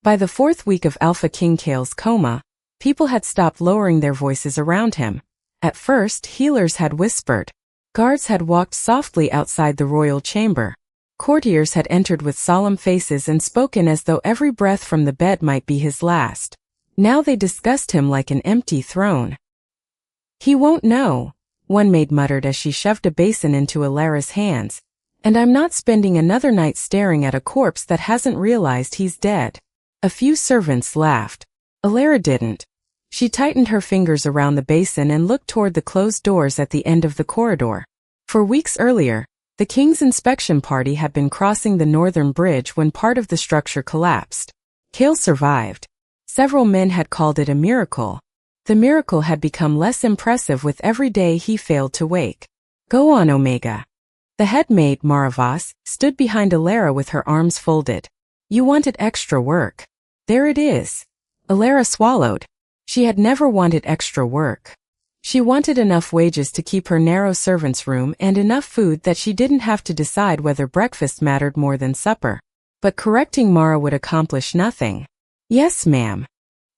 By the 4th week of Alpha King Kael's coma, people had stopped lowering their voices around him. At first, healers had whispered. Guards had walked softly outside the royal chamber. Courtiers had entered with solemn faces and spoken as though every breath from the bed might be his last. Now they discussed him like an empty throne. "He won't know," one maid muttered as she shoved a basin into Elara's hands. "And I'm not spending another night staring at a corpse that hasn't realized he's dead." A few servants laughed. Elara didn't. She tightened her fingers around the basin and looked toward the closed doors at the end of the corridor. For weeks earlier, the king's inspection party had been crossing the northern bridge when part of the structure collapsed. Kael survived. Several men had called it a miracle. The miracle had become less impressive with every day he failed to wake. "Go on, Omega." The head maid, Maravas, stood behind Elara with her arms folded. "You wanted extra work. There it is." Elara swallowed. She had never wanted extra work. She wanted enough wages to keep her narrow servant's room and enough food that she didn't have to decide whether breakfast mattered more than supper. But correcting Mara would accomplish nothing. "Yes, ma'am.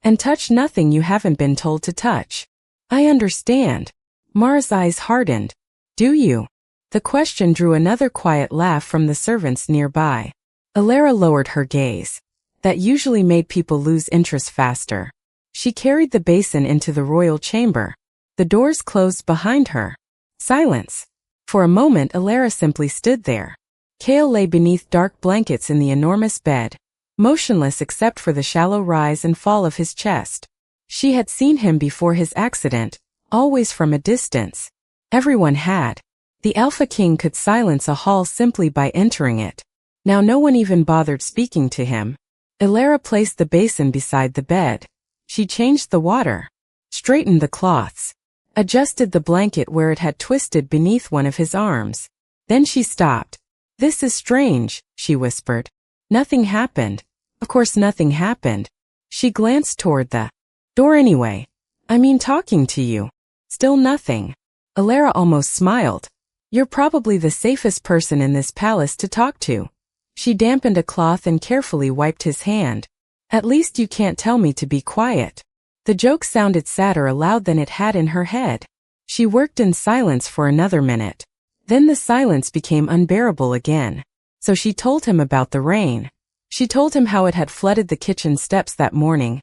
And touch nothing you haven't been told to touch." "I understand." Mara's eyes hardened. "Do you?" The question drew another quiet laugh from the servants nearby. Elara lowered her gaze. That usually made people lose interest faster. She carried the basin into the royal chamber. The doors closed behind her. Silence. For a moment Elara simply stood there. Kael lay beneath dark blankets in the enormous bed, motionless except for the shallow rise and fall of his chest. She had seen him before his accident, always from a distance. Everyone had. The Alpha King could silence a hall simply by entering it. Now no one even bothered speaking to him. Elara placed the basin beside the bed. She changed the water, straightened the cloths, adjusted the blanket where it had twisted beneath one of his arms. Then she stopped. "This is strange," she whispered. "Nothing happened." Of course nothing happened. She glanced toward the door anyway. "I mean talking to you." Still nothing. Elara almost smiled. "You're probably the safest person in this palace to talk to." She dampened a cloth and carefully wiped his hand. "At least you can't tell me to be quiet." The joke sounded sadder aloud than it had in her head. She worked in silence for another minute. Then the silence became unbearable again. So she told him about the rain. She told him how it had flooded the kitchen steps that morning,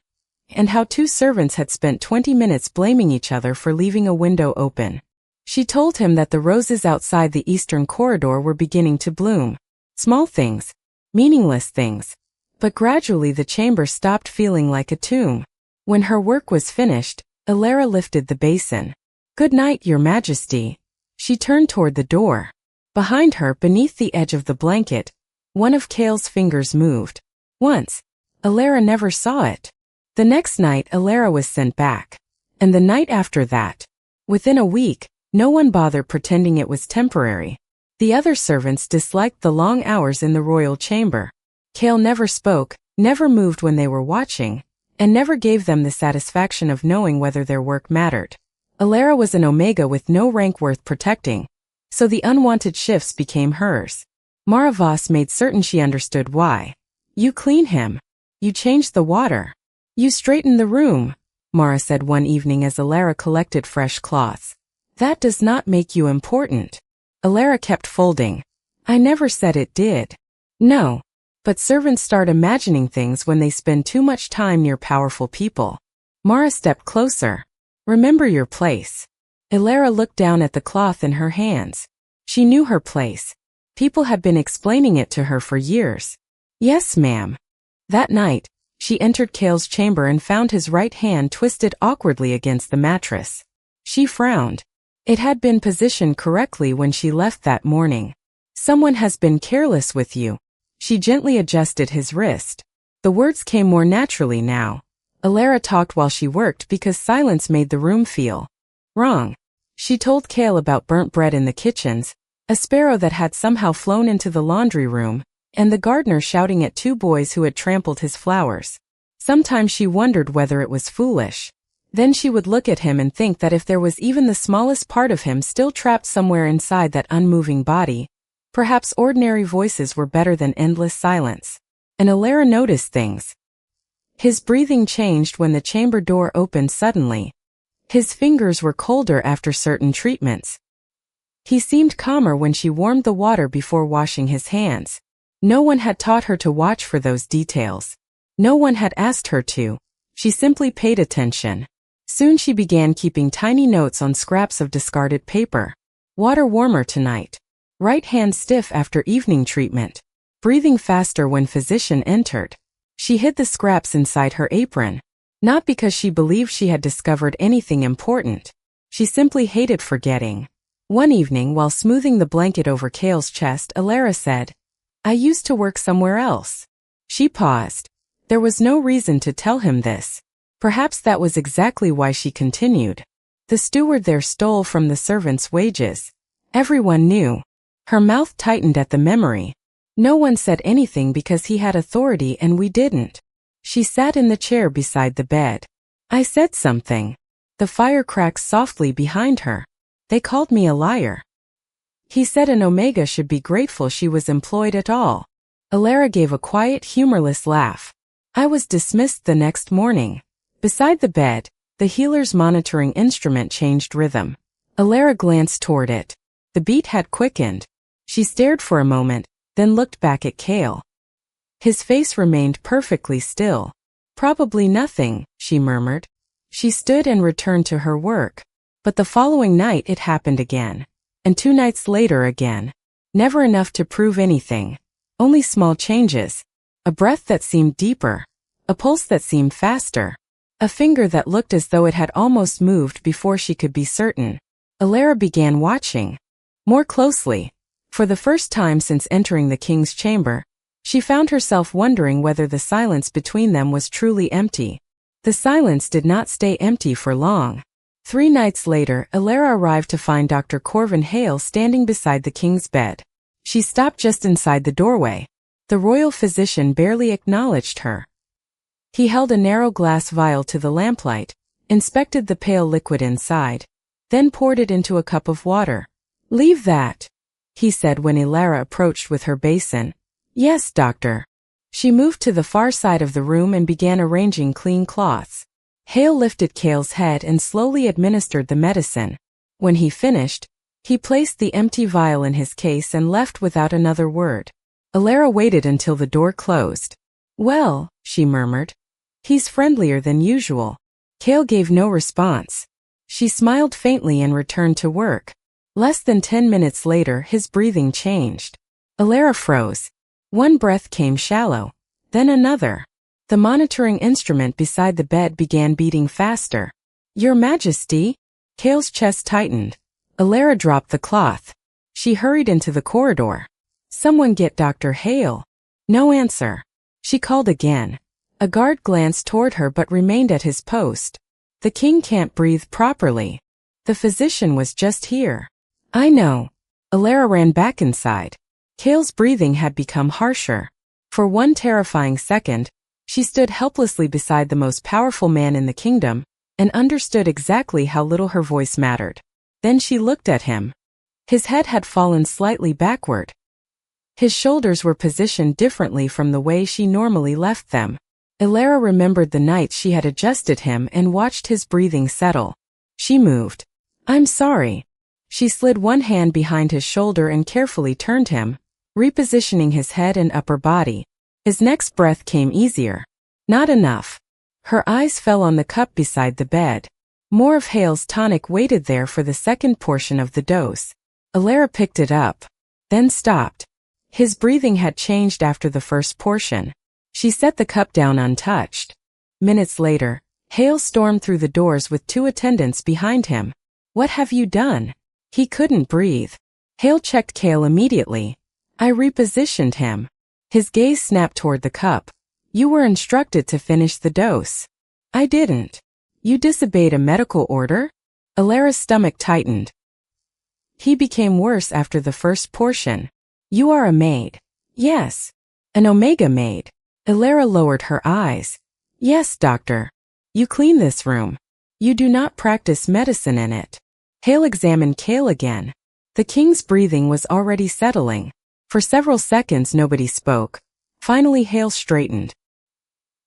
and how 2 servants had spent 20 minutes blaming each other for leaving a window open. She told him that the roses outside the eastern corridor were beginning to bloom. Small things, meaningless things. But gradually the chamber stopped feeling like a tomb. When her work was finished, Elara lifted the basin. "Good night, Your Majesty." She turned toward the door. Behind her, beneath the edge of the blanket, one of Kael's fingers moved. Once. Elara never saw it. The next night Elara was sent back. And the night after that. Within a week, no one bothered pretending it was temporary. The other servants disliked the long hours in the royal chamber. Kael never spoke, never moved when they were watching, and never gave them the satisfaction of knowing whether their work mattered. Elara was an Omega with no rank worth protecting, so the unwanted shifts became hers. Maravas made certain she understood why. "You clean him. You change the water. You straighten the room," Mara said one evening as Elara collected fresh cloths. "That does not make you important." Elara kept folding. "I never said it did." "No. But servants start imagining things when they spend too much time near powerful people." Mara stepped closer. "Remember your place." Elara looked down at the cloth in her hands. She knew her place. People had been explaining it to her for years. "Yes, ma'am." That night, she entered Kael's chamber and found his right hand twisted awkwardly against the mattress. She frowned. It had been positioned correctly when she left that morning. "Someone has been careless with you." She gently adjusted his wrist. The words came more naturally now. Elara talked while she worked because silence made the room feel wrong. She told Kael about burnt bread in the kitchens, a sparrow that had somehow flown into the laundry room, and the gardener shouting at 2 boys who had trampled his flowers. Sometimes she wondered whether it was foolish. Then she would look at him and think that if there was even the smallest part of him still trapped somewhere inside that unmoving body, perhaps ordinary voices were better than endless silence. And Elara noticed things. His breathing changed when the chamber door opened suddenly. His fingers were colder after certain treatments. He seemed calmer when she warmed the water before washing his hands. No one had taught her to watch for those details. No one had asked her to. She simply paid attention. Soon she began keeping tiny notes on scraps of discarded paper. Water warmer tonight. Right hand stiff after evening treatment. Breathing faster when physician entered. She hid the scraps inside her apron. Not because she believed she had discovered anything important. She simply hated forgetting. One evening while smoothing the blanket over Kael's chest, Elara said, "I used to work somewhere else." She paused. There was no reason to tell him this. Perhaps that was exactly why she continued. The steward there stole from the servants' wages. Everyone knew. Her mouth tightened at the memory. No one said anything because he had authority and we didn't. She sat in the chair beside the bed. I said something. The fire cracked softly behind her. They called me a liar. He said an Omega should be grateful she was employed at all. Elara gave a quiet, humorless laugh. I was dismissed the next morning. Beside the bed, the healer's monitoring instrument changed rhythm. Elara glanced toward it. The beat had quickened. She stared for a moment, then looked back at Kael. His face remained perfectly still. Probably nothing, she murmured. She stood and returned to her work. But the following night it happened again. And 2 nights later again. Never enough to prove anything. Only small changes. A breath that seemed deeper. A pulse that seemed faster. A finger that looked as though it had almost moved before she could be certain. Elara began watching. More closely. For the first time since entering the king's chamber, she found herself wondering whether the silence between them was truly empty. The silence did not stay empty for long. 3 nights later, Elara arrived to find Dr. Corvin Hale standing beside the king's bed. She stopped just inside the doorway. The royal physician barely acknowledged her. He held a narrow glass vial to the lamplight, inspected the pale liquid inside, then poured it into a cup of water. "Leave that," he said when Elara approached with her basin. "Yes, doctor." She moved to the far side of the room and began arranging clean cloths. Hale lifted Kael's head and slowly administered the medicine. When he finished, he placed the empty vial in his case and left without another word. Elara waited until the door closed. "Well," she murmured. "He's friendlier than usual." Kael gave no response. She smiled faintly and returned to work. Less than 10 minutes later, his breathing changed. Elara froze. One breath came shallow, then another. The monitoring instrument beside the bed began beating faster. "Your Majesty?" Kael's chest tightened. Elara dropped the cloth. She hurried into the corridor. "Someone get Dr. Hale." No answer. She called again. A guard glanced toward her but remained at his post. "The king can't breathe properly. The physician was just here." "I know." Elara ran back inside. Kael's breathing had become harsher. For one terrifying second, she stood helplessly beside the most powerful man in the kingdom, and understood exactly how little her voice mattered. Then she looked at him. His head had fallen slightly backward. His shoulders were positioned differently from the way she normally left them. Elara remembered the nights she had adjusted him and watched his breathing settle. She moved. "I'm sorry." She slid one hand behind his shoulder and carefully turned him, repositioning his head and upper body. His next breath came easier. Not enough. Her eyes fell on the cup beside the bed. More of Hale's tonic waited there for the second portion of the dose. Elara picked it up, then stopped. His breathing had changed after the first portion. She set the cup down untouched. Minutes later, Hale stormed through the doors with 2 attendants behind him. "What have you done?" He couldn't breathe. Hale checked Kael immediately. "I repositioned him." His gaze snapped toward the cup. "You were instructed to finish the dose." "I didn't." "You disobeyed a medical order?" Elara's stomach tightened. He became worse after the first portion. "You are a maid." "Yes." "An Omega maid." Elara lowered her eyes. "Yes, doctor." "You clean this room. You do not practice medicine in it." Hale examined Kael again. The king's breathing was already settling. For several seconds nobody spoke. Finally Hale straightened.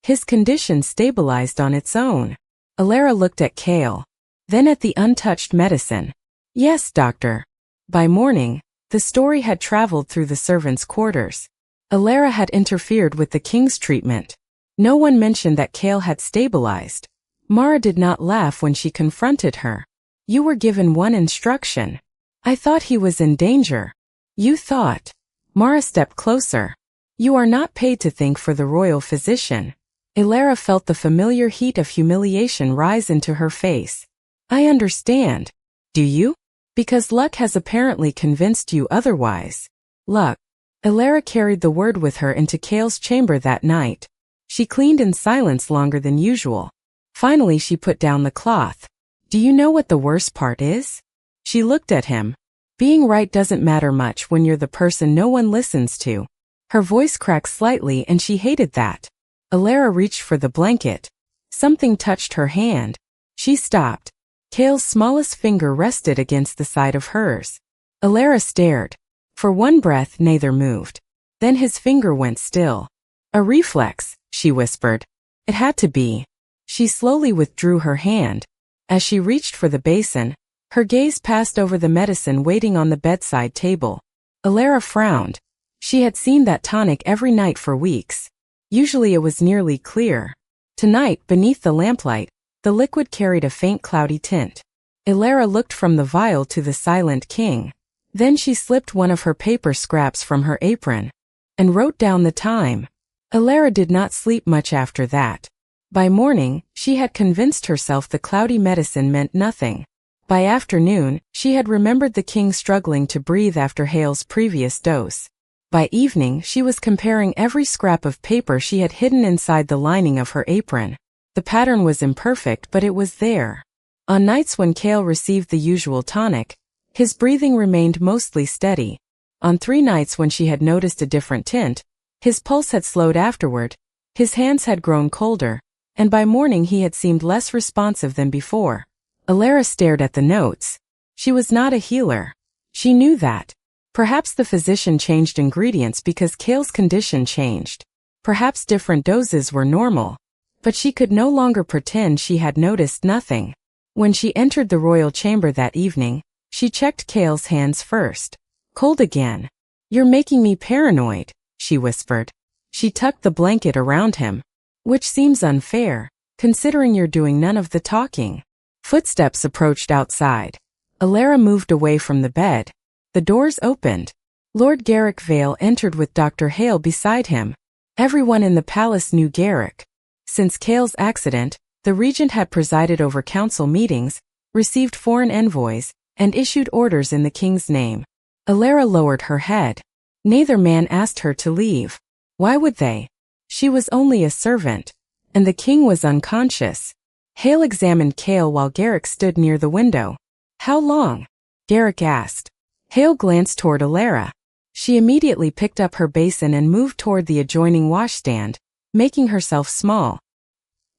His condition stabilized on its own. Elara looked at Kael, then at the untouched medicine. Yes, doctor. By morning, the story had traveled through the servants' quarters. Elara had interfered with the king's treatment. No one mentioned that Kael had stabilized. Mara did not laugh when she confronted her. You were given one instruction. I thought he was in danger. You thought. Mara stepped closer. You are not paid to think for the royal physician. Elara felt the familiar heat of humiliation rise into her face. I understand. Do you? Because luck has apparently convinced you otherwise. Luck. Elara carried the word with her into Kael's chamber that night. She cleaned in silence longer than usual. Finally she put down the cloth. Do you know what the worst part is? She looked at him. Being right doesn't matter much when you're the person no one listens to. Her voice cracked slightly and she hated that. Elara reached for the blanket. Something touched her hand. She stopped. Kael's smallest finger rested against the side of hers. Elara stared. For one breath neither moved. Then his finger went still. A reflex, she whispered. It had to be. She slowly withdrew her hand. As she reached for the basin, her gaze passed over the medicine waiting on the bedside table. Elara frowned. She had seen that tonic every night for weeks. Usually it was nearly clear. Tonight, beneath the lamplight, the liquid carried a faint cloudy tint. Elara looked from the vial to the silent king. Then she slipped one of her paper scraps from her apron and wrote down the time. Elara did not sleep much after that. By morning, she had convinced herself the cloudy medicine meant nothing. By afternoon, she had remembered the king struggling to breathe after Hale's previous dose. By evening, she was comparing every scrap of paper she had hidden inside the lining of her apron. The pattern was imperfect, but it was there. On nights when Kael received the usual tonic, his breathing remained mostly steady. On 3 nights when she had noticed a different tint, his pulse had slowed afterward, his hands had grown colder, and by morning he had seemed less responsive than before. Elara stared at the notes. She was not a healer. She knew that. Perhaps the physician changed ingredients because Kael's condition changed. Perhaps different doses were normal. But she could no longer pretend she had noticed nothing. When she entered the royal chamber that evening, she checked Kael's hands first. Cold again. You're making me paranoid, she whispered. She tucked the blanket around him. Which seems unfair, considering you're doing none of the talking. Footsteps approached outside. Elara moved away from the bed. The doors opened. Lord Garrick Vale entered with Dr. Hale beside him. Everyone in the palace knew Garrick. Since Kael's accident, the regent had presided over council meetings, received foreign envoys, and issued orders in the king's name. Elara lowered her head. Neither man asked her to leave. Why would they? She was only a servant, and the king was unconscious. Hale examined Kael while Garrick stood near the window. How long? Garrick asked. Hale glanced toward Elara. She immediately picked up her basin and moved toward the adjoining washstand, making herself small.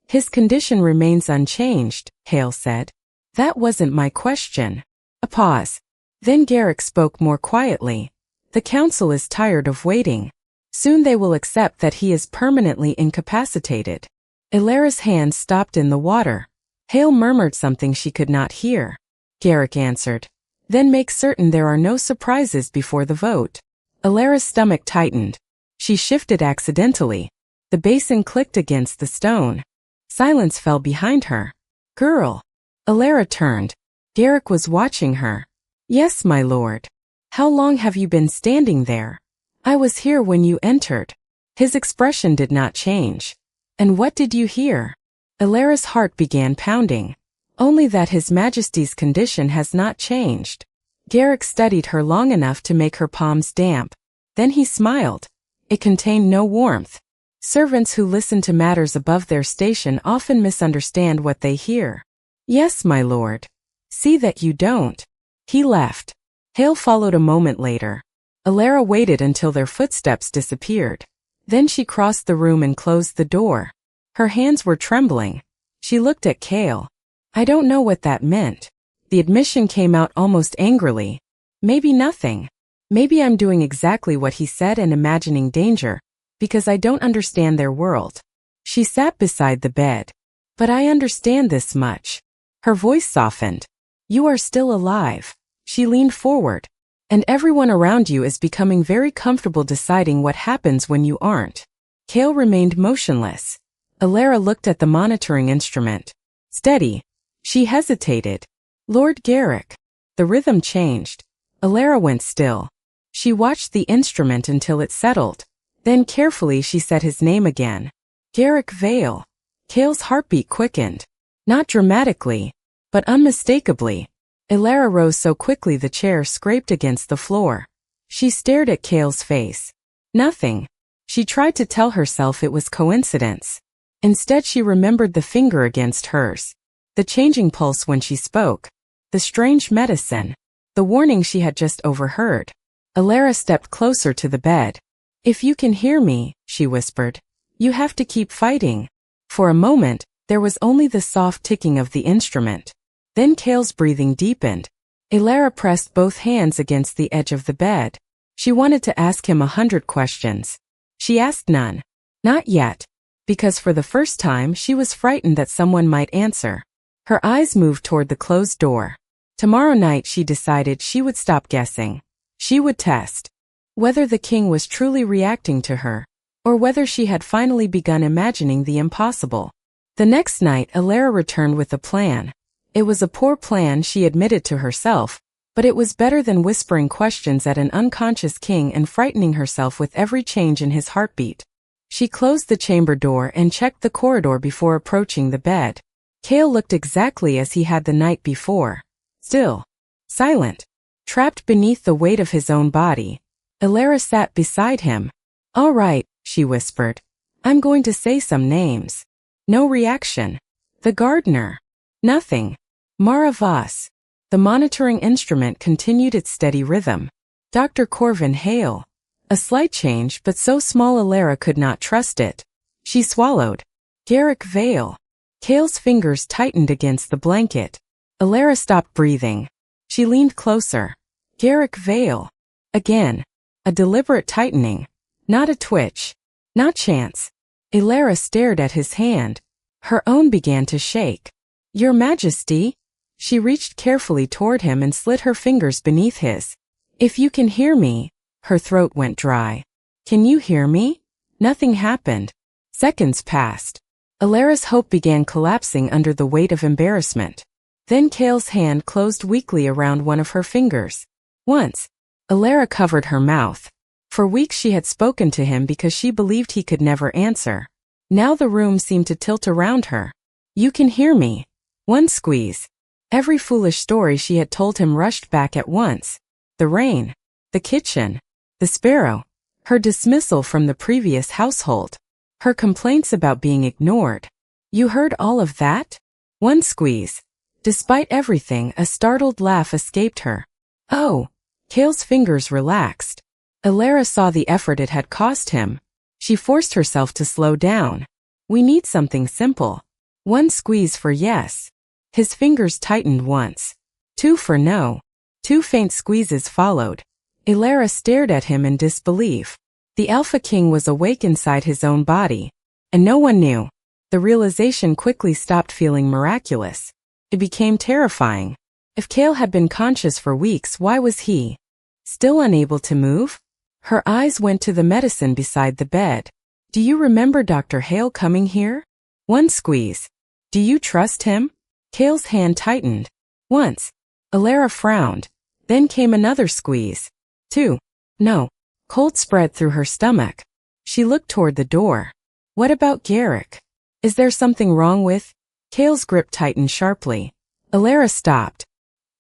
His condition remains unchanged, Hale said. That wasn't my question. A pause. Then Garrick spoke more quietly. The council is tired of waiting. Soon they will accept that he is permanently incapacitated. Elara's hand stopped in the water. Hale murmured something she could not hear. Garrick answered. Then make certain there are no surprises before the vote. Elara's stomach tightened. She shifted accidentally. The basin clicked against the stone. Silence fell behind her. Girl. Elara turned. Garrick was watching her. Yes, my lord. How long have you been standing there? I was here when you entered. His expression did not change. And what did you hear? Elara's heart began pounding. Only that His Majesty's condition has not changed. Garrick studied her long enough to make her palms damp. Then he smiled. It contained no warmth. Servants who listen to matters above their station often misunderstand what they hear. Yes, my lord. See that you don't. He left. Hale followed a moment later. Elara waited until their footsteps disappeared. Then she crossed the room and closed the door. Her hands were trembling. She looked at Kael. I don't know what that meant. The admission came out almost angrily. Maybe nothing. Maybe I'm doing exactly what he said and imagining danger, because I don't understand their world. She sat beside the bed. But I understand this much. Her voice softened. You are still alive. She leaned forward. And everyone around you is becoming very comfortable deciding what happens when you aren't. Kael remained motionless. Elara looked at the monitoring instrument. Steady. She hesitated. Lord Garrick. The rhythm changed. Elara went still. She watched the instrument until it settled. Then carefully she said his name again. Garrick Vale. Kael's heartbeat quickened. Not dramatically, but unmistakably. Elara rose so quickly the chair scraped against the floor. She stared at Kael's face. Nothing. She tried to tell herself it was coincidence. Instead she remembered the finger against hers. The changing pulse when she spoke. The strange medicine. The warning she had just overheard. Elara stepped closer to the bed. If you can hear me, she whispered, you have to keep fighting. For a moment, there was only the soft ticking of the instrument. Then Kael's breathing deepened. Elara pressed both hands against the edge of the bed. She wanted to ask him 100 questions. She asked none. Not yet. Because for the first time she was frightened that someone might answer. Her eyes moved toward the closed door. Tomorrow night she decided she would stop guessing. She would test whether the king was truly reacting to her, or whether she had finally begun imagining the impossible. The next night Elara returned with a plan. It was a poor plan, she admitted to herself, but it was better than whispering questions at an unconscious king and frightening herself with every change in his heartbeat. She closed the chamber door and checked the corridor before approaching the bed. Kael looked exactly as he had the night before. Still. Silent. Trapped beneath the weight of his own body. Elara sat beside him. All right, she whispered. I'm going to say some names. No reaction. The gardener. Nothing. Mara Voss. The monitoring instrument continued its steady rhythm. Dr. Corvin Hale. A slight change, but so small Elara could not trust it. She swallowed. Garrick Vale. Kael's fingers tightened against the blanket. Elara stopped breathing. She leaned closer. Garrick Vale. Again. A deliberate tightening. Not a twitch. Not chance. Elara stared at his hand. Her own began to shake. Your Majesty. She reached carefully toward him and slid her fingers beneath his. If you can hear me. Her throat went dry. Can you hear me? Nothing happened. Seconds passed. Elara's hope began collapsing under the weight of embarrassment. Then Kael's hand closed weakly around one of her fingers. Once. Elara covered her mouth. For weeks she had spoken to him because she believed he could never answer. Now the room seemed to tilt around her. You can hear me. One squeeze. Every foolish story she had told him rushed back at once. The rain. The kitchen. The sparrow. Her dismissal from the previous household. Her complaints about being ignored. You heard all of that? One squeeze. Despite everything, a startled laugh escaped her. Oh. Kael's fingers relaxed. Elara saw the effort it had cost him. She forced herself to slow down. We need something simple. One squeeze for yes. His fingers tightened once. Two for no. Two faint squeezes followed. Elara stared at him in disbelief. The Alpha King was awake inside his own body. And no one knew. The realization quickly stopped feeling miraculous. It became terrifying. If Kael had been conscious for weeks, why was he still unable to move? Her eyes went to the medicine beside the bed. Do you remember Dr. Hale coming here? One squeeze. Do you trust him? Kael's hand tightened. Once. Elara frowned. Then came another squeeze. Two. No. Cold spread through her stomach. She looked toward the door. What about Garrick? Is there something wrong with? Kael's grip tightened sharply. Elara stopped.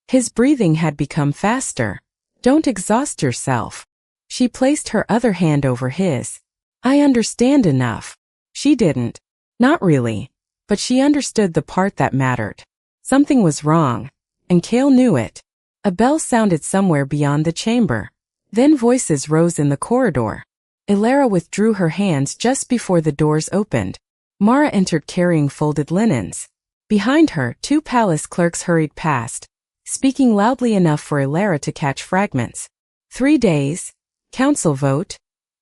His breathing had become faster. Don't exhaust yourself. She placed her other hand over his. I understand enough. She didn't. Not really. But she understood the part that mattered. Something was wrong. And Kael knew it. A bell sounded somewhere beyond the chamber. Then voices rose in the corridor. Elara withdrew her hands just before the doors opened. Mara entered carrying folded linens. Behind her, two palace clerks hurried past, speaking loudly enough for Elara to catch fragments. 3 days. Council vote.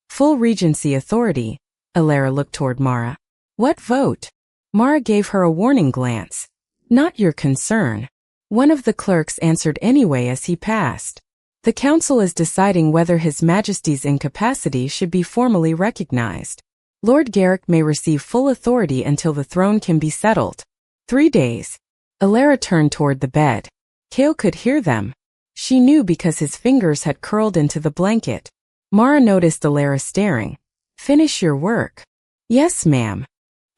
Full regency authority. Elara looked toward Mara. What vote? Mara gave her a warning glance. Not your concern. One of the clerks answered anyway as he passed. The council is deciding whether His Majesty's incapacity should be formally recognized. Lord Garrick may receive full authority until the throne can be settled. 3 days. Elara turned toward the bed. Kael could hear them. She knew because his fingers had curled into the blanket. Mara noticed Elara staring. Finish your work. Yes, ma'am.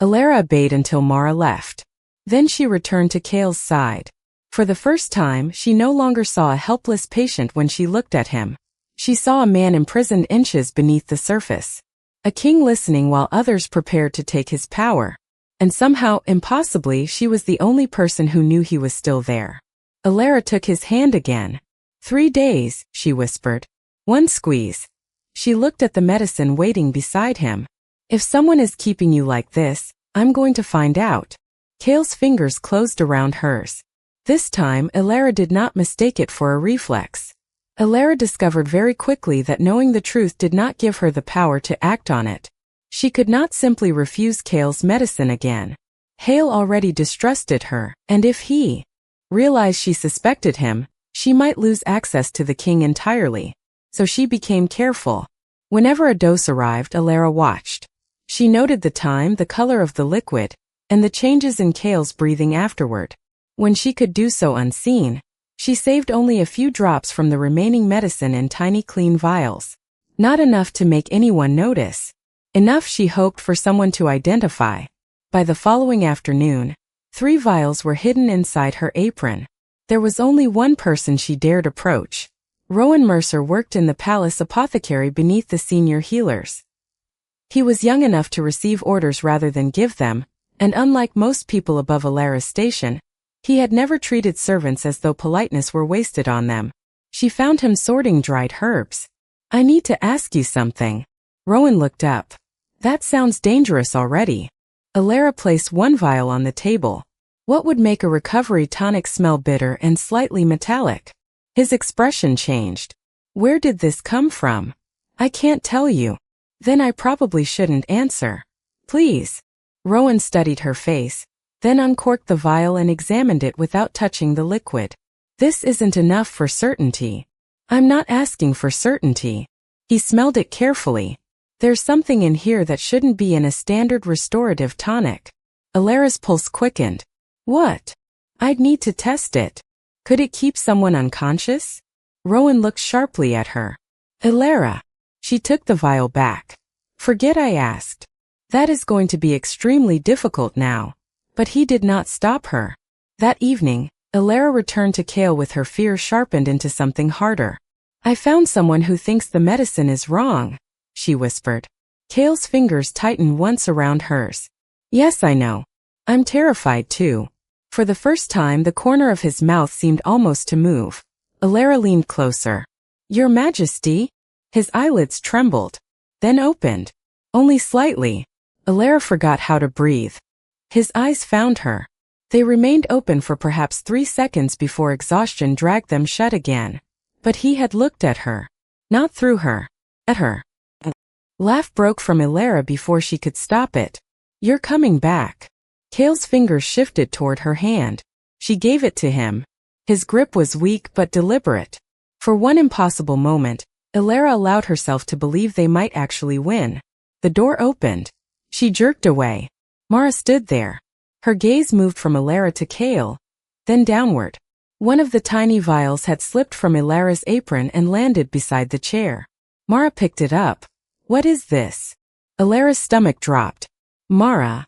Elara obeyed until Mara left. Then she returned to Kael's side. For the first time, she no longer saw a helpless patient when she looked at him. She saw a man imprisoned inches beneath the surface. A king listening while others prepared to take his power. And somehow, impossibly, she was the only person who knew he was still there. Elara took his hand again. 3 days, she whispered. 1 squeeze. She looked at the medicine waiting beside him. If someone is keeping you like this, I'm going to find out. Kael's fingers closed around hers. This time, Elara did not mistake it for a reflex. Elara discovered very quickly that knowing the truth did not give her the power to act on it. She could not simply refuse Kael's medicine again. Hale already distrusted her, and if he realized she suspected him, she might lose access to the king entirely. So she became careful. Whenever a dose arrived, Elara watched. She noted the time, the color of the liquid, and the changes in Kael's breathing afterward. When she could do so unseen, she saved only a few drops from the remaining medicine in tiny clean vials. Not enough to make anyone notice. Enough she hoped for someone to identify. By the following afternoon, 3 vials were hidden inside her apron. There was only one person she dared approach. Rowan Mercer worked in the palace apothecary beneath the senior healers. He was young enough to receive orders rather than give them, and unlike most people above Elara's station, he had never treated servants as though politeness were wasted on them. She found him sorting dried herbs. I need to ask you something. Rowan looked up. That sounds dangerous already. Elara placed 1 vial on the table. What would make a recovery tonic smell bitter and slightly metallic? His expression changed. Where did this come from? I can't tell you. Then I probably shouldn't answer. Please. Rowan studied her face, then uncorked the vial and examined it without touching the liquid. This isn't enough for certainty. I'm not asking for certainty. He smelled it carefully. There's something in here that shouldn't be in a standard restorative tonic. Elara's pulse quickened. What? I'd need to test it. Could it keep someone unconscious? Rowan looked sharply at her. Elara. She took the vial back. Forget I asked. That is going to be extremely difficult now. But he did not stop her. That evening, Elara returned to Kael with her fear sharpened into something harder. I found someone who thinks the medicine is wrong, she whispered. Kael's fingers tightened once around hers. Yes, I know. I'm terrified too. For the first time, the corner of his mouth seemed almost to move. Elara leaned closer. Your Majesty? His eyelids trembled, then opened. Only slightly. Elara forgot how to breathe. His eyes found her. They remained open for perhaps 3 seconds before exhaustion dragged them shut again. But he had looked at her. Not through her. At her. Laugh broke from Elara before she could stop it. You're coming back. Kael's fingers shifted toward her hand. She gave it to him. His grip was weak but deliberate. For one impossible moment, Elara allowed herself to believe they might actually win. The door opened. She jerked away. Mara stood there. Her gaze moved from Elara to Kael, then downward. One of the tiny vials had slipped from Elara's apron and landed beside the chair. Mara picked it up. What is this? Elara's stomach dropped. Mara,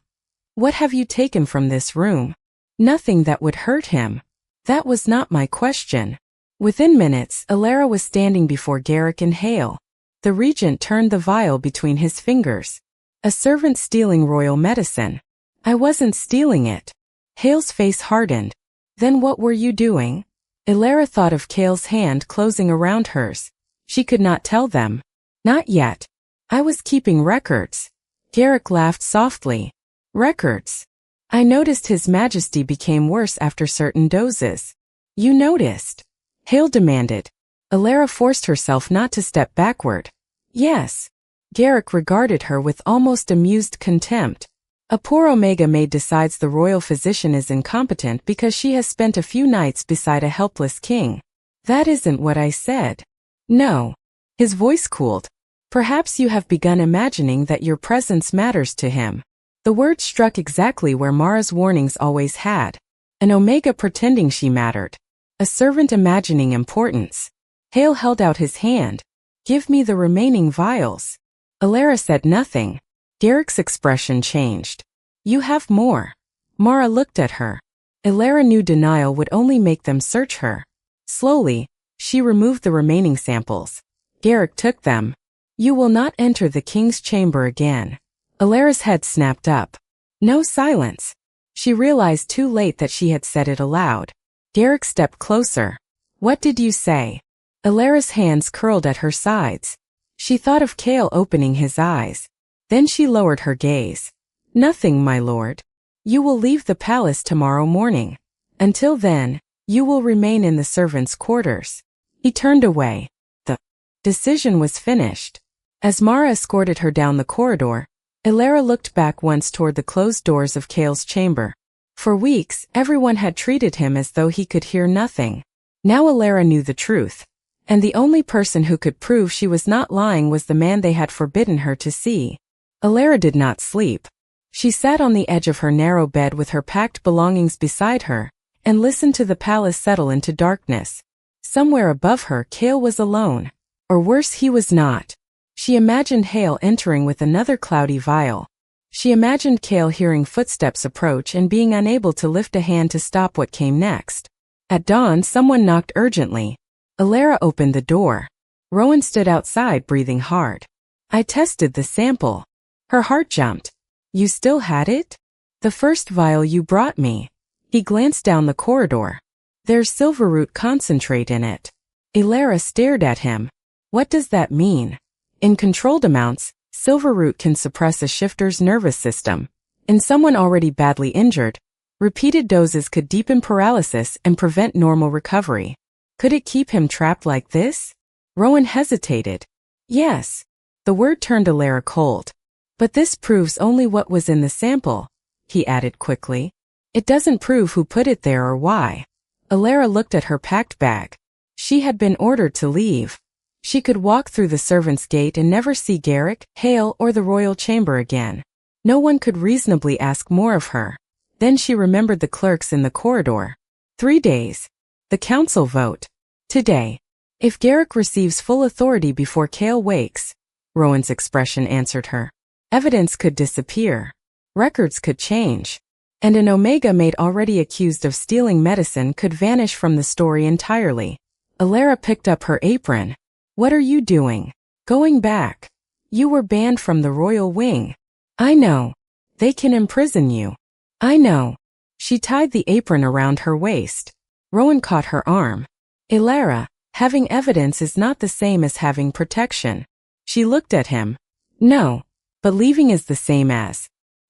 what have you taken from this room? Nothing that would hurt him. That was not my question. Within minutes, Elara was standing before Garrick and Hale. The regent turned the vial between his fingers. A servant stealing royal medicine. I wasn't stealing it. Hale's face hardened. Then what were you doing? Elara thought of Kael's hand closing around hers. She could not tell them. Not yet. I was keeping records. Garrick laughed softly. Records. I noticed His Majesty became worse after certain doses. You noticed? Hale demanded. Elara forced herself not to step backward. Yes. Garrick regarded her with almost amused contempt. A poor Omega maid decides the royal physician is incompetent because she has spent a few nights beside a helpless king. That isn't what I said. No. His voice cooled. Perhaps you have begun imagining that your presence matters to him. The word struck exactly where Mara's warnings always had. An Omega pretending she mattered. A servant imagining importance. Kael held out his hand. Give me the remaining vials. Elara said nothing. Garrick's expression changed. You have more. Mara looked at her. Elara knew denial would only make them search her. Slowly, she removed the remaining samples. Garrick took them. You will not enter the king's chamber again. Elara's head snapped up. No silence. She realized too late that she had said it aloud. Garrick stepped closer. What did you say? Elara's hands curled at her sides. She thought of Kael opening his eyes. Then she lowered her gaze. Nothing, my lord. You will leave the palace tomorrow morning. Until then, you will remain in the servants' quarters. He turned away. The decision was finished. As Mara escorted her down the corridor, Elara looked back once toward the closed doors of Kael's chamber. For weeks, everyone had treated him as though he could hear nothing. Now Elara knew the truth. And the only person who could prove she was not lying was the man they had forbidden her to see. Elara did not sleep. She sat on the edge of her narrow bed with her packed belongings beside her, and listened to the palace settle into darkness. Somewhere above her, Kael was alone. Or worse, he was not. She imagined Kael entering with another cloudy vial. She imagined Kael hearing footsteps approach and being unable to lift a hand to stop what came next. At dawn, someone knocked urgently. Elara opened the door. Rowan stood outside, breathing hard. I tested the sample. Her heart jumped. You still had it? The first vial you brought me. He glanced down the corridor. There's silverroot concentrate in it. Elara stared at him. What does that mean? In controlled amounts, silverroot can suppress a shifter's nervous system. In someone already badly injured, repeated doses could deepen paralysis and prevent normal recovery. Could it keep him trapped like this? Rowan hesitated. Yes. The word turned Elara cold. But this proves only what was in the sample, he added quickly. It doesn't prove who put it there or why. Elara looked at her packed bag. She had been ordered to leave. She could walk through the servants' gate and never see Garrick, Kael, or the royal chamber again. No one could reasonably ask more of her. Then she remembered the clerks in the corridor. 3 days. The council vote. Today. If Garrick receives full authority before Kael wakes, Rowan's expression answered her. Evidence could disappear. Records could change. And an Omega maid already accused of stealing medicine could vanish from the story entirely. Elara picked up her apron. What are you doing? Going back. You were banned from the royal wing. I know. They can imprison you. I know. She tied the apron around her waist. Rowan caught her arm. Elara, having evidence is not the same as having protection. She looked at him. No. But leaving is the same as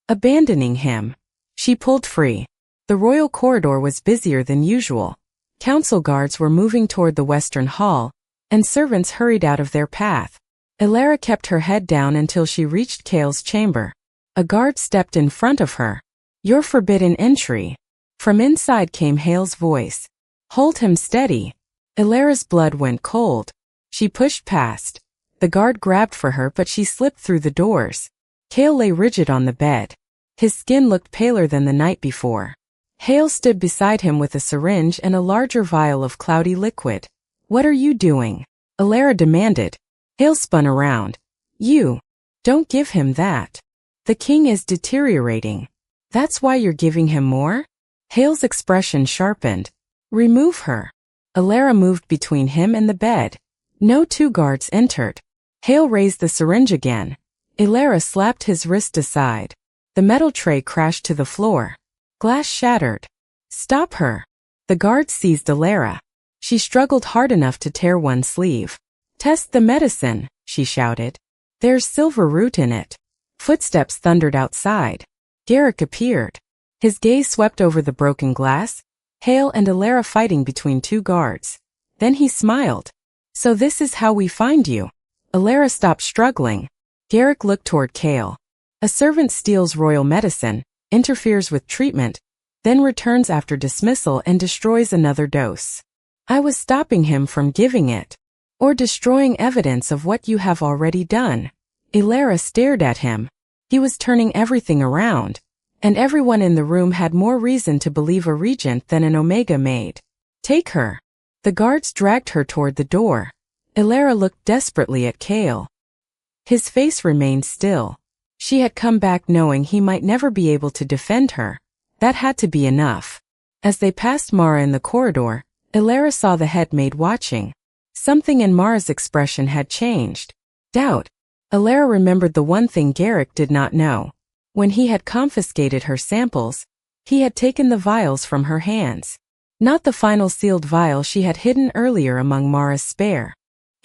abandoning him. She pulled free. The royal corridor was busier than usual. Council guards were moving toward the western hall, and servants hurried out of their path. Elara kept her head down until she reached Kael's chamber. A guard stepped in front of her. You're forbidden entry. From inside came Hale's voice. Hold him steady. Elara's blood went cold. She pushed past. The guard grabbed for her, but she slipped through the doors. Kael lay rigid on the bed. His skin looked paler than the night before. Hale stood beside him with a syringe and a larger vial of cloudy liquid. What are you doing? Elara demanded. Hale spun around. You. Don't give him that. The king is deteriorating. That's why you're giving him more? Hale's expression sharpened. Remove her. Elara moved between him and the bed. No 2 guards entered. Hale raised the syringe again. Elara slapped his wrist aside. The metal tray crashed to the floor. Glass shattered. Stop her. The guard seized Elara. She struggled hard enough to tear one sleeve. Test the medicine, she shouted. There's silver root in it. Footsteps thundered outside. Garrick appeared. His gaze swept over the broken glass, Kael and Elara fighting between 2 guards. Then he smiled. So this is how we find you. Elara stopped struggling. Garrick looked toward Kael. A servant steals royal medicine, interferes with treatment, then returns after dismissal and destroys another dose. I was stopping him from giving it. Or destroying evidence of what you have already done. Elara stared at him. He was turning everything around, and everyone in the room had more reason to believe a regent than an Omega maid. Take her. The guards dragged her toward the door. Elara looked desperately at Kael. His face remained still. She had come back knowing he might never be able to defend her. That had to be enough. As they passed Mara in the corridor, Elara saw the head maid watching. Something in Mara's expression had changed. Doubt. Elara remembered the one thing Garrick did not know. When he had confiscated her samples, he had taken the vials from her hands. Not the final sealed vial she had hidden earlier among Mara's spare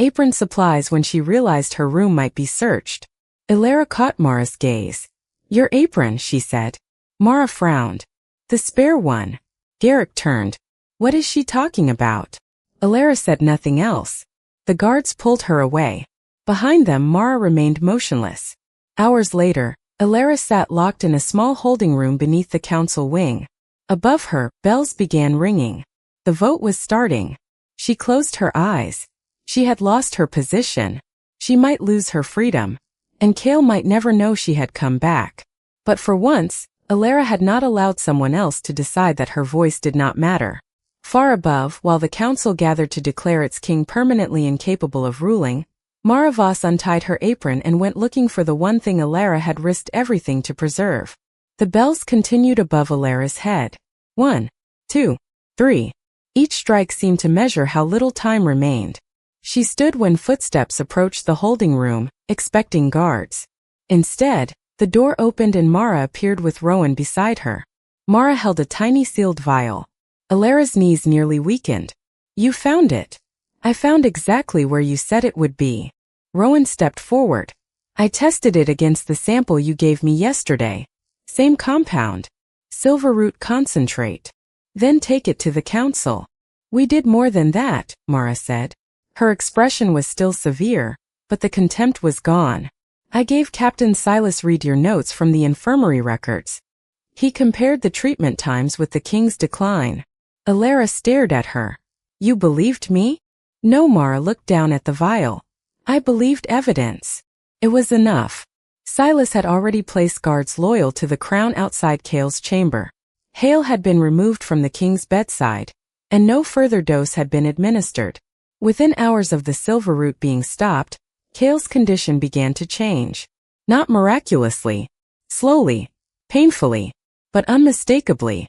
apron supplies when she realized her room might be searched. Elara caught Mara's gaze. Your apron, she said. Mara frowned. The spare one. Garrick turned. What is she talking about? Elara said nothing else. The guards pulled her away. Behind them Mara remained motionless. Hours later, Elara sat locked in a small holding room beneath the council wing. Above her, bells began ringing. The vote was starting. She closed her eyes. She had lost her position. She might lose her freedom. And Kael might never know she had come back. But for once, Elara had not allowed someone else to decide that her voice did not matter. Far above, while the council gathered to declare its king permanently incapable of ruling, Mara Voss untied her apron and went looking for the one thing Elara had risked everything to preserve. The bells continued above Elara's head. 1, 2, 3. Each strike seemed to measure how little time remained. She stood when footsteps approached the holding room, expecting guards. Instead, the door opened and Mara appeared with Rowan beside her. Mara held a tiny sealed vial. Elara's knees nearly weakened. You found it. I found exactly where you said it would be. Rowan stepped forward. I tested it against the sample you gave me yesterday. Same compound. Silver root concentrate. Then take it to the council. We did more than that, Mara said. Her expression was still severe, but the contempt was gone. I gave Captain Silas Reed your notes from the infirmary records. He compared the treatment times with the king's decline. Elara stared at her. You believed me? No, Mara looked down at the vial. I believed evidence. It was enough. Silas had already placed guards loyal to the crown outside Kael's chamber. Hale had been removed from the king's bedside, and no further dose had been administered. Within hours of the silver root being stopped, Kael's condition began to change. Not miraculously, slowly, painfully, but unmistakably.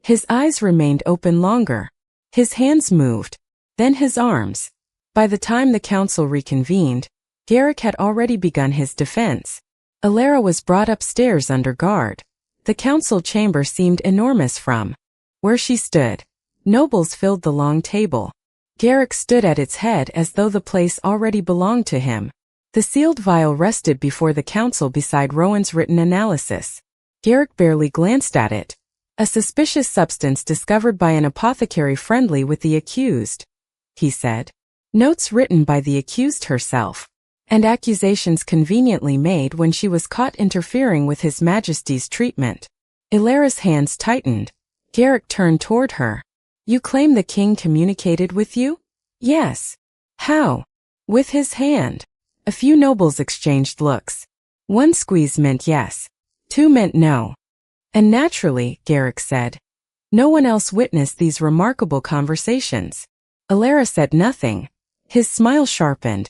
His eyes remained open longer. His hands moved, then his arms. By the time the council reconvened, Garrick had already begun his defense. Elara was brought upstairs under guard. The council chamber seemed enormous from where she stood. Nobles filled the long table. Garrick stood at its head as though the place already belonged to him. The sealed vial rested before the council beside Rowan's written analysis. Garrick barely glanced at it. A suspicious substance discovered by an apothecary friendly with the accused, he said. Notes written by the accused herself, and accusations conveniently made when she was caught interfering with His Majesty's treatment. Elara's hands tightened. Garrick turned toward her. You claim the king communicated with you? Yes. How? With his hand. A few nobles exchanged looks. One squeeze meant yes. Two meant no. And naturally, Garrick said, no one else witnessed these remarkable conversations. Elara said nothing. His smile sharpened.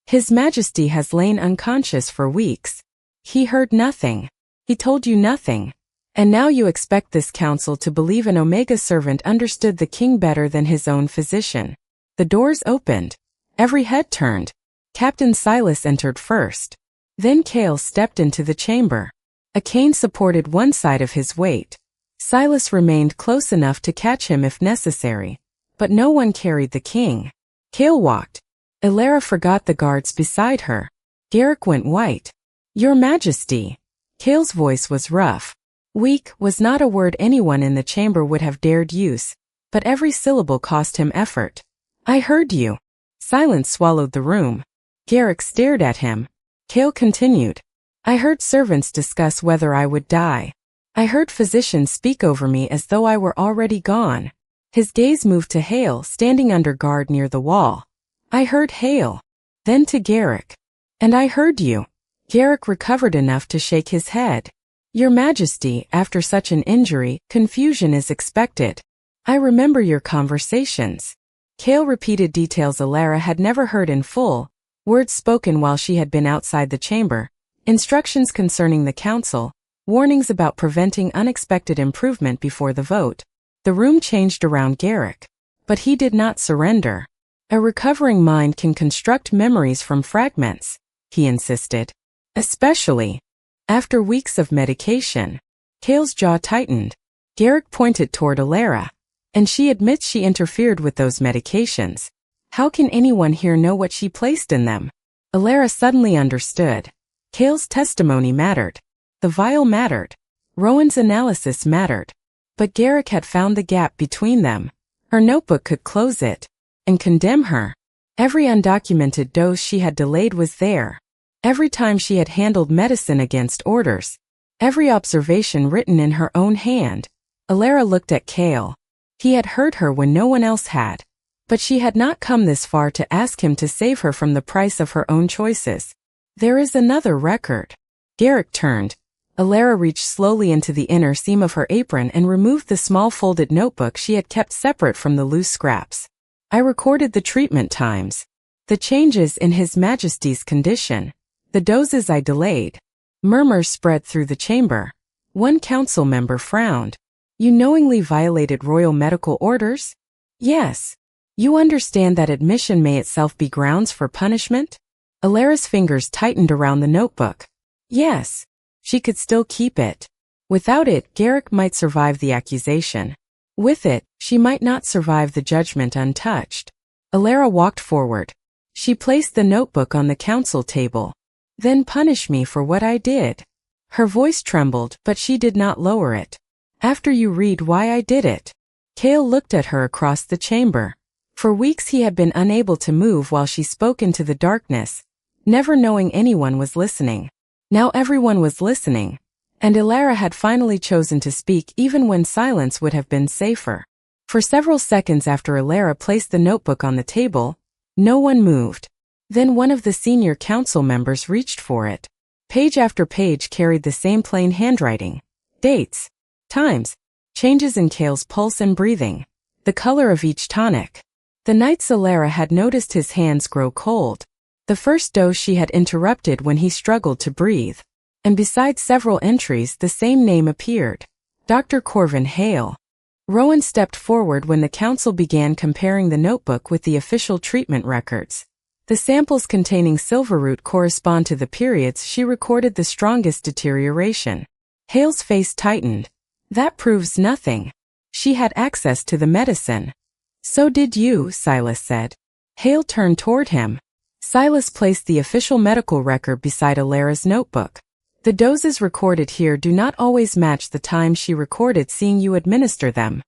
His Majesty has lain unconscious for weeks. He heard nothing. He told you nothing. And now you expect this council to believe an Omega servant understood the king better than his own physician. The doors opened. Every head turned. Captain Silas entered first. Then Kael stepped into the chamber. A cane supported one side of his weight. Silas remained close enough to catch him if necessary, but no one carried the king. Kael walked. Elara forgot the guards beside her. Garrick went white. Your Majesty. Kael's voice was rough. Weak was not a word anyone in the chamber would have dared use, but every syllable cost him effort. I heard you. Silence swallowed the room. Garrick stared at him. Kael continued. I heard servants discuss whether I would die. I heard physicians speak over me as though I were already gone. His gaze moved to Hale, standing under guard near the wall. I heard Hale. Then to Garrick. And I heard you. Garrick recovered enough to shake his head. Your Majesty, after such an injury, confusion is expected. I remember your conversations. Kael repeated details Elara had never heard in full, words spoken while she had been outside the chamber, instructions concerning the council, warnings about preventing unexpected improvement before the vote. The room changed around Garrick. But he did not surrender. A recovering mind can construct memories from fragments, he insisted. Especially after weeks of medication. Kael's jaw tightened. Garrick pointed toward Elara. And she admits she interfered with those medications. How can anyone here know what she placed in them? Elara suddenly understood. Kael's testimony mattered. The vial mattered. Rowan's analysis mattered. But Garrick had found the gap between them. Her notebook could close it. And condemn her. Every undocumented dose she had delayed was there. Every time she had handled medicine against orders. Every observation written in her own hand. Elara looked at Kael. He had heard her when no one else had. But she had not come this far to ask him to save her from the price of her own choices. There is another record. Garrick turned. Elara reached slowly into the inner seam of her apron and removed the small folded notebook she had kept separate from the loose scraps. I recorded the treatment times. The changes in His Majesty's condition. The doses I delayed. Murmurs spread through the chamber. One council member frowned. You knowingly violated royal medical orders? Yes. You understand that admission may itself be grounds for punishment? Elara's fingers tightened around the notebook. Yes. She could still keep it. Without it, Garrick might survive the accusation. With it, she might not survive the judgment untouched. Elara walked forward. She placed the notebook on the council table. Then punish me for what I did. Her voice trembled, but she did not lower it. After you read why I did it. Kael looked at her across the chamber. For weeks he had been unable to move while she spoke into the darkness, never knowing anyone was listening. Now everyone was listening, and Elara had finally chosen to speak even when silence would have been safer. For several seconds after Elara placed the notebook on the table, no one moved. Then one of the senior council members reached for it. Page after page carried the same plain handwriting. Dates, times, changes in Kael's pulse and breathing, the color of each tonic. The nights Elara had noticed his hands grow cold. The first dose she had interrupted when he struggled to breathe. And beside several entries the same name appeared. Dr. Corvin Hale. Rowan stepped forward when the council began comparing the notebook with the official treatment records. The samples containing silverroot correspond to the periods she recorded the strongest deterioration. Hale's face tightened. That proves nothing. She had access to the medicine. So did you, Silas said. Hale turned toward him. Silas placed the official medical record beside Elara's notebook. The doses recorded here do not always match the time she recorded seeing you administer them.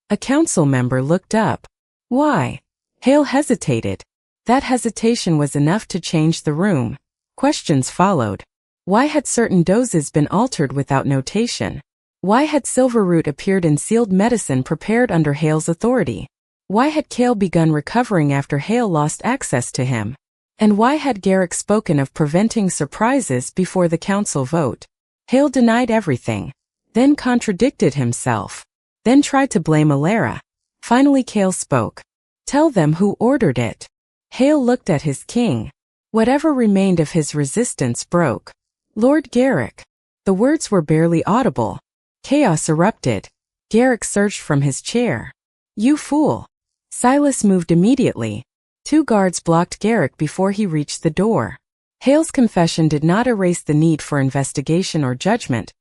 A council member looked up. Why? Hale hesitated. That hesitation was enough to change the room. Questions followed. Why had certain doses been altered without notation? Why had silverroot appeared in sealed medicine prepared under Hale's authority? Why had Kael begun recovering after Hale lost access to him? And why had Garrick spoken of preventing surprises before the council vote? Hale denied everything, then contradicted himself, then tried to blame Elara. Finally Kael spoke. Tell them who ordered it. Hale looked at his king. Whatever remained of his resistance broke. Lord Garrick. The words were barely audible. Chaos erupted. Garrick surged from his chair. You fool. Silas moved immediately. 2 guards blocked Garrick before he reached the door. Hale's confession did not erase the need for investigation or judgment,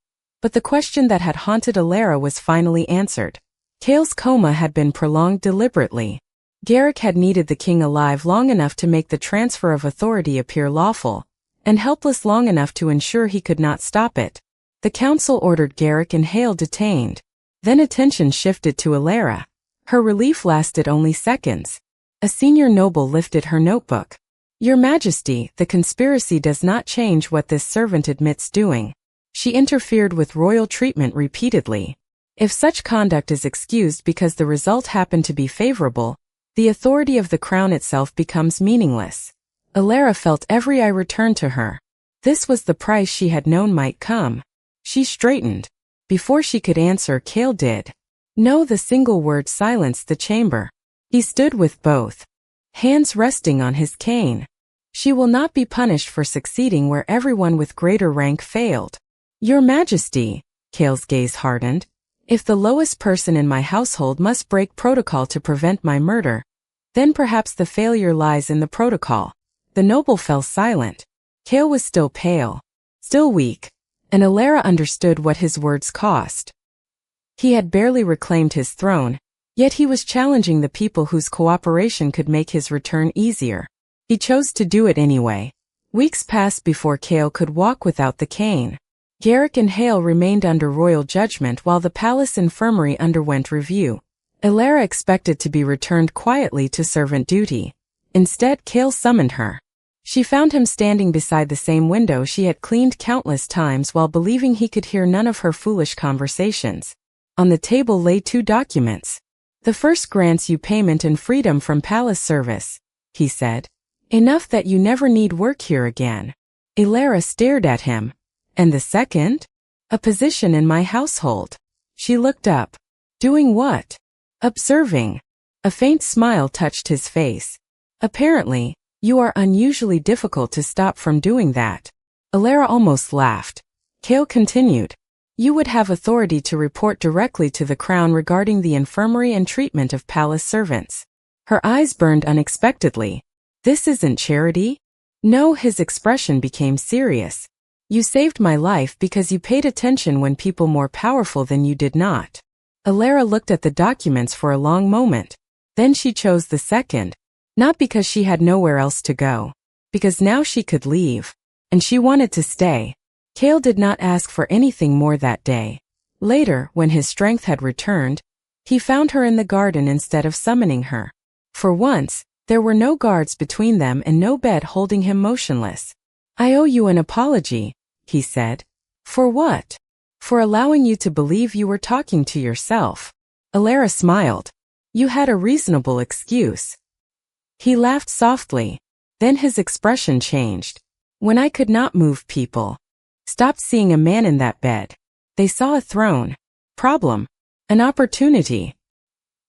but the question that had haunted Elara was finally answered. Kael's coma had been prolonged deliberately. Garrick had needed the king alive long enough to make the transfer of authority appear lawful, and helpless long enough to ensure he could not stop it. The council ordered Garrick and Hale detained. Then attention shifted to Elara. Her relief lasted only seconds. A senior noble lifted her notebook. Your Majesty, the conspiracy does not change what this servant admits doing. She interfered with royal treatment repeatedly. If such conduct is excused because the result happened to be favorable, the authority of the crown itself becomes meaningless. Elara felt every eye return to her. This was the price she had known might come. She straightened. Before she could answer, Kael did. No, the single word silenced the chamber. He stood with both hands resting on his cane. She will not be punished for succeeding where everyone with greater rank failed. Your Majesty, Kael's gaze hardened. If the lowest person in my household must break protocol to prevent my murder, then perhaps the failure lies in the protocol. The noble fell silent. Kael was still pale, still weak, and Elara understood what his words cost. He had barely reclaimed his throne, yet he was challenging the people whose cooperation could make his return easier. He chose to do it anyway. Weeks passed before Kael could walk without the cane. Garrick and Hale remained under royal judgment while the palace infirmary underwent review. Elara expected to be returned quietly to servant duty. Instead, Kael summoned her. She found him standing beside the same window she had cleaned countless times while believing he could hear none of her foolish conversations. On the table lay 2 documents. The first grants you payment and freedom from palace service, he said. Enough that you never need work here again. Elara stared at him. And the second? A position in my household. She looked up. Doing what? Observing. A faint smile touched his face. Apparently, you are unusually difficult to stop from doing that. Elara almost laughed. Kael continued. You would have authority to report directly to the crown regarding the infirmary and treatment of palace servants. Her eyes burned unexpectedly. This isn't charity? No, his expression became serious. You saved my life because you paid attention when people more powerful than you did not. Elara looked at the documents for a long moment. Then she chose the second. Not because she had nowhere else to go. Because now she could leave. And she wanted to stay. Kael did not ask for anything more that day. Later, when his strength had returned, he found her in the garden instead of summoning her. For once, there were no guards between them and no bed holding him motionless. I owe you an apology, he said. For what? For allowing you to believe you were talking to yourself. Elara smiled. You had a reasonable excuse. He laughed softly. Then his expression changed. When I could not move, people stopped seeing a man in that bed. They saw a throne. Problem. An opportunity.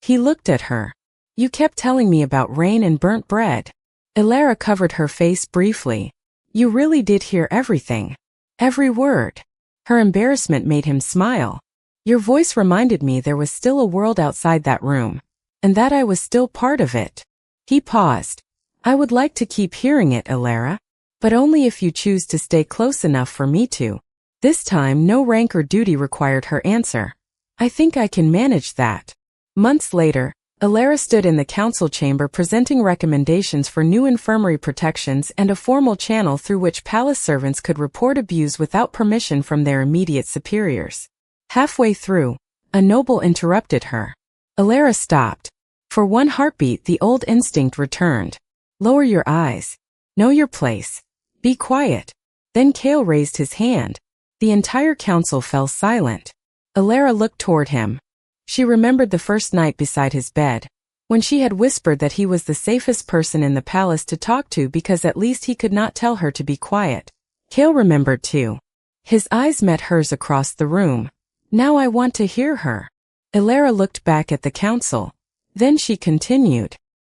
He looked at her. You kept telling me about rain and burnt bread. Elara covered her face briefly. You really did hear everything. Every word. Her embarrassment made him smile. Your voice reminded me there was still a world outside that room. And that I was still part of it. He paused. I would like to keep hearing it, Elara. But only if you choose to stay close enough for me to. This time, no rank or duty required her answer. I think I can manage that. Months later, Elara stood in the council chamber presenting recommendations for new infirmary protections and a formal channel through which palace servants could report abuse without permission from their immediate superiors. Halfway through, a noble interrupted her. Elara stopped. For one heartbeat, the old instinct returned. Lower your eyes. Know your place. Be quiet. Then Kael raised his hand. The entire council fell silent. Elara looked toward him. She remembered the first night beside his bed, when she had whispered that he was the safest person in the palace to talk to because at least he could not tell her to be quiet. Kael remembered too. His eyes met hers across the room. Now I want to hear her. Elara looked back at the council. Then she continued.